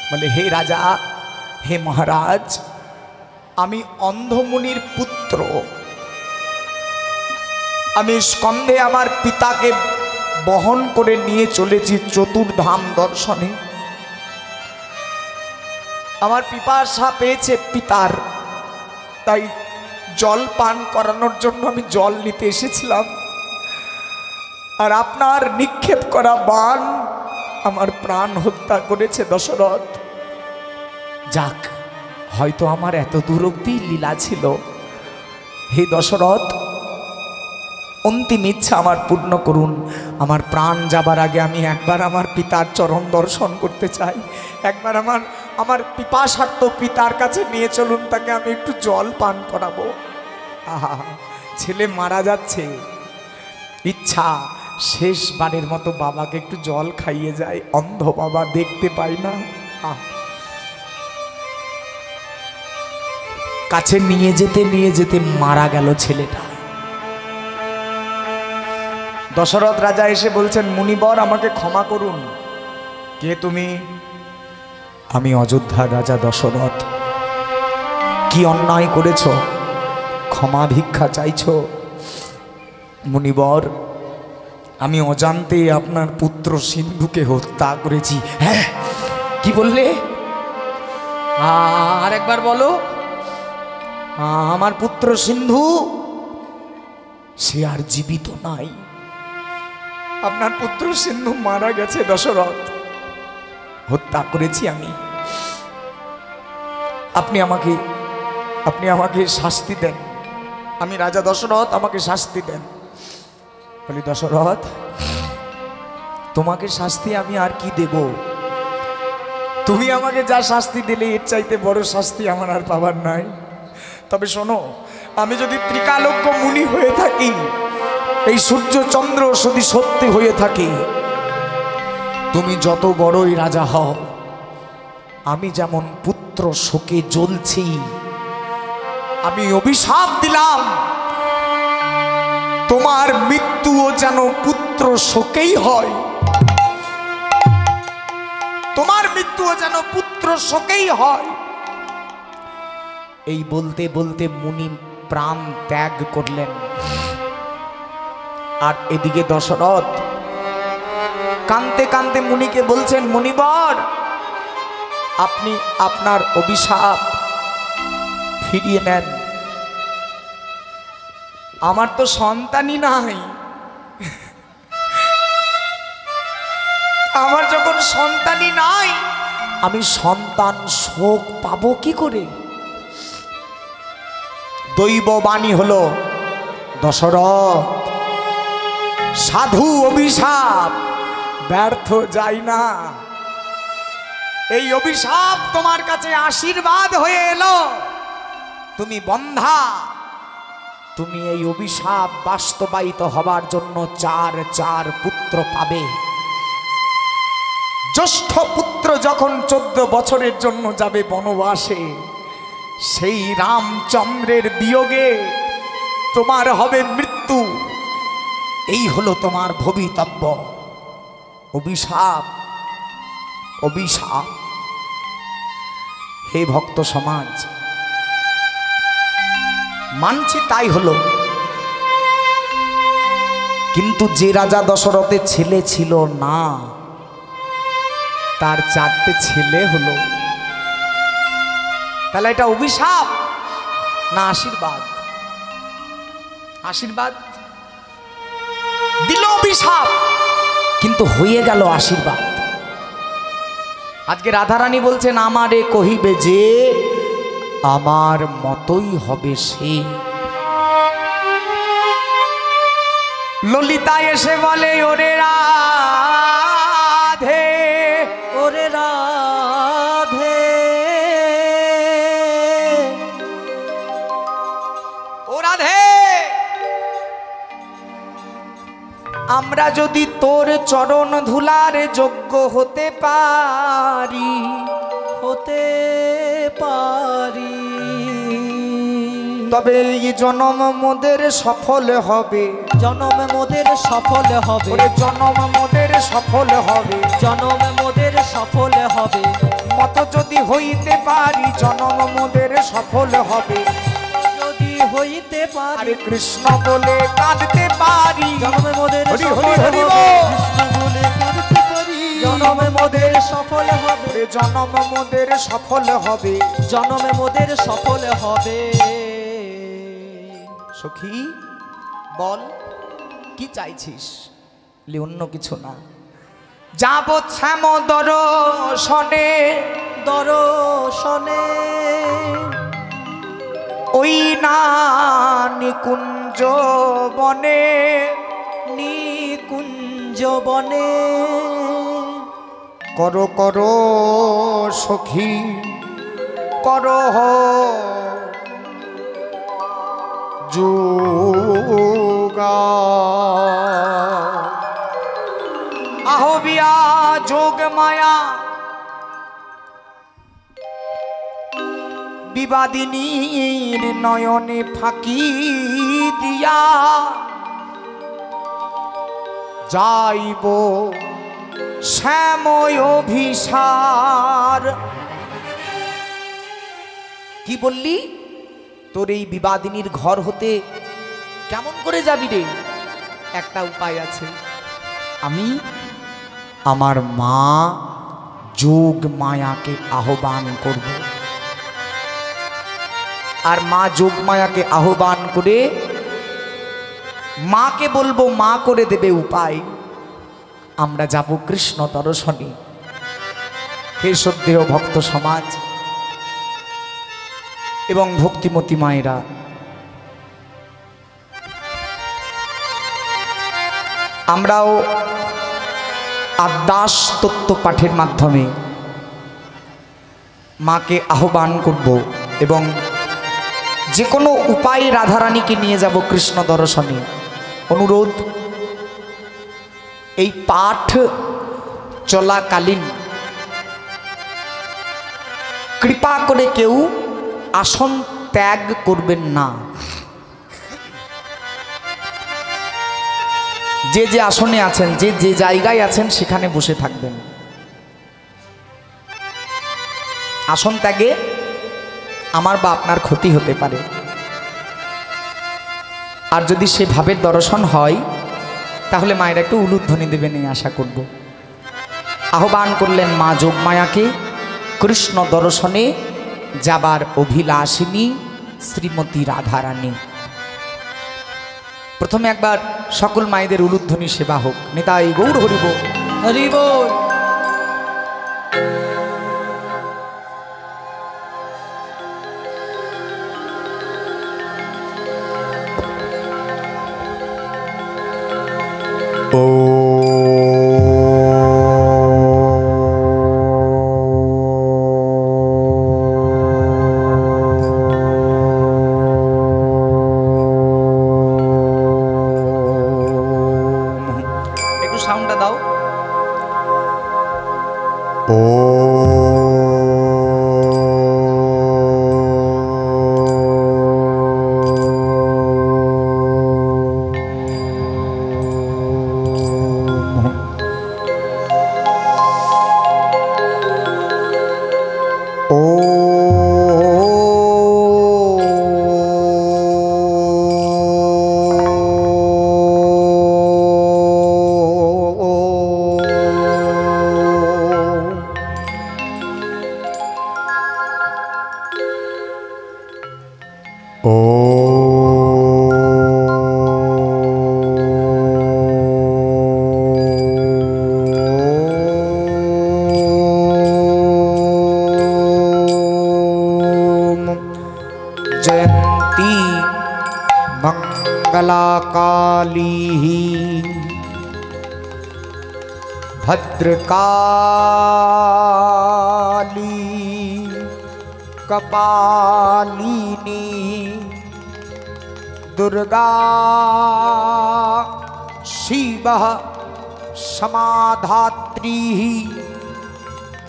বলে, হে রাজা, হে মহারাজ, আমি অন্ধমুনির পুত্র। আমি স্কন্ধে আমার পিতাকে বহন করে নিয়ে চলেছি চতুর্ধাম দর্শনে। আমার পিপাসা পেয়েছে পিতার, তাই জল পান করানোর জন্য আমি জল নিতে এসেছিলাম। আর আপনার নিক্ষেপ করা বাণ আমার প্রাণ হত্যা করেছে দশরথ। যাক, হয়তো আমার এত দূর অবধি লীলা ছিল। হে দশরথ, অন্তিম ইচ্ছা আমার পূর্ণ করুন। আমার প্রাণ যাবার আগে আমি একবার আমার পিতার চরণ দর্শন করতে চাই। একবার আমার পিপাসার্থ পিতার কাছে নিয়ে চলুন, তাকে আমি একটু জল পান করাবো। আহা, ছেলে মারা যাচ্ছে, ইচ্ছা শেষবারের মতো বাবাকে একটু জল খাইয়ে যায়। অন্ধ বাবা, দেখতে পাই না। কাছে নিয়ে যেতে মারা গেল ছেলেটা। দশরথ রাজা এসে বলছেন, মুনিবর আমাকে ক্ষমা করুন। কে তুমি? আমি অযোধ্যার রাজা দশরথ। কি অন্যায় করেছ? ক্ষমা ভিক্ষা চাইছ? মুনিবর, আমি অজান্তে আপনার পুত্র সিন্ধুকে হত্যা করেছি। হ্যাঁ, কি বললে? আর একবার বলো। আমার পুত্র সিন্ধু, সে আর জীবিত নাই। আপনার পুত্র সিন্ধু মারা গেছে দশরথ, হত্যা করেছি আমি। আপনি আমাকে শাস্তি দেন। আমি রাজা দশরথ, আমাকে শাস্তি দেন। বলি, দশরথ, তোমাকে শাস্তি আমি আর কি দেব? তুমি আমাকে যা শাস্তি দিলে, এর চাইতে বড় শাস্তি আমার আর পাবার নাই। তবে শোনো, আমি যদি ত্রিকালজ্ঞ মুনি হয়ে থাকি, এই সূর্য চন্দ্র যদি সত্যি হয়ে থাকে, তুমি যত বড়ই রাজা হও, আমি যেমন পুত্র শোকে জ্বলছি, আমি অভিশাপ দিলাম তোমার মৃত্যুও যেন পুত্র শোকেই হয়। তোমার মৃত্যুও যেন পুত্র শোকেই হয়। এই বলতে বলতে মুনি প্রাণ ত্যাগ করলেন। আর এদিকে দশরথ কাঁদতে কাঁদতে মুনিকে বলছেন, মুনিবর, আপনি আপনার অভিশাপ ফিরিয়ে নেন। আমার তো সন্তানই নাই। আমার যখন সন্তানই নাই, আমি সন্তান শোক পাবো কি করে? দৈববাণী হলো, দশরথ, সাধু অভিশাপ ব্যর্থ যায় না। এই অভিশাপ তোমার কাছে আশীর্বাদ হয়ে এলো। তুমি বন্ধা। তুমি এই অভিশাপ বাস্তবায়িত হবার জন্য চার পুত্র পাবে। জ্যেষ্ঠ পুত্র যখন 14 বছরের জন্য যাবে বনবাসে, সেই রামচন্দ্রের বিয়োগে তোমার হবে মৃত্যু। এই হলো তোমার ভবিতব্য। অভিশাপ, অভিশাপ। হে ভক্ত সমাজ, মানছি তাই হলো। কিন্তু যে রাজা দশরথের ছেলে ছিল না, তার 4টে ছেলে হলো। তাহলে এটা অভিশাপ না আশীর্বাদ? আশীর্বাদ দিল, অভিশাপ কিন্তু হয়ে গেল আশীর্বাদ। আজকে রাধারানী বলছেন, আমারে কহিবে যে আমার মতই হবে সে। ললিতা এসে বলে, ওরে রাধে, ওরে রাধে, ও রাধে, আমরা যদি তোর চরণ ধুলার যোগ্য হতে পারি, তবে এই জনম মোদের সফল হবে। জনম মোদের সফল হবে। জনম মোদের সফল হবে। জনম মোদের সফল হবে। মতো যদি হইতে পারি জনম মোদের সফল হবে, যদি হইতে পারি আরে কৃষ্ণ বলে কাঁদতে পারি, জনমে মোদের হরি সফল হরি হরি হবে, বল। কৃষ্ণ বলে কাঁদতে পারি জনমে মোদের সফল হবে, ওরে জনম মোদের সফল হবে। জনমে মোদের সফল হবে। সখী বল কি চাইছিস? বলি অন্য কিছু না, যাব শ্যাম দর্শনে, দর্শনে ওই না নিকুঞ্জ বনে, নিকুঞ্জ বনে করো করো সখী করো যোগা, আহবিয়া যোগ মায়া বিবাদিনীর নয়নে ফাঁকি দিয়া, যাইব শ্যাময় অভিসার। কি বললি? তোর এই বিবাদিনীর ঘর হতে কেমন করে যাবি রে? একটা উপায় আছে, আমি আমার মা যোগ মায়াকে আহ্বান করব, আর মা যোগ মায়াকে আহ্বান করে মাকে বলবো, মা করে দেবে উপায়, আমরা যাব কৃষ্ণ দর্শনে। হে শ্রদ্ধেয় ভক্ত সমাজ এবং ভক্তিমতী মায়েরা, আমরাও আদ্যাস তত্ত্ব পাঠের মাধ্যমে মাকে আহ্বান করব এবং যে কোনো উপায়ে রাধারানীকে নিয়ে যাব কৃষ্ণ দর্শনে। অনুরোধ, এই পাঠ চলাকালীন কৃপা করে কেউ আসন ত্যাগ করবেন না। যে যে আসনে আছেন, যে যে জায়গায় আছেন সেখানে বসে থাকবেন। আসন ত্যাগে আমার বা আপনার ক্ষতি হতে পারে। আর যদি সে ভাবের দর্শন হয় তাহলে মায়ের একটু উলুধ্বনি দেবেন এই আশা করব। আহ্বান করলেন মা যোগমায়াকে কৃষ্ণ দর্শনে যাবার অভিলাষিনী শ্রীমতী রাধারানী। প্রথমে একবার সকল মায়েদের উলুধ্বনি সেবা হোক। নিতাই গৌর হরি বল। হরি বল। একটু সাউন্ডটা দাও। जयंती मंगला काली भद्रकाली कपालिनी दुर्गा शिव समाधात्री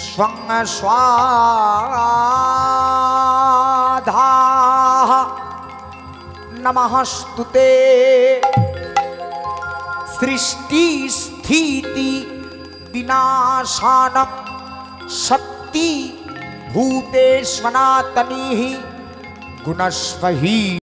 स्वं स्वाधा नमस्तुते सृष्टि स्थिति विनाशानं शक्ति भूते सनातनी गुणस्वही।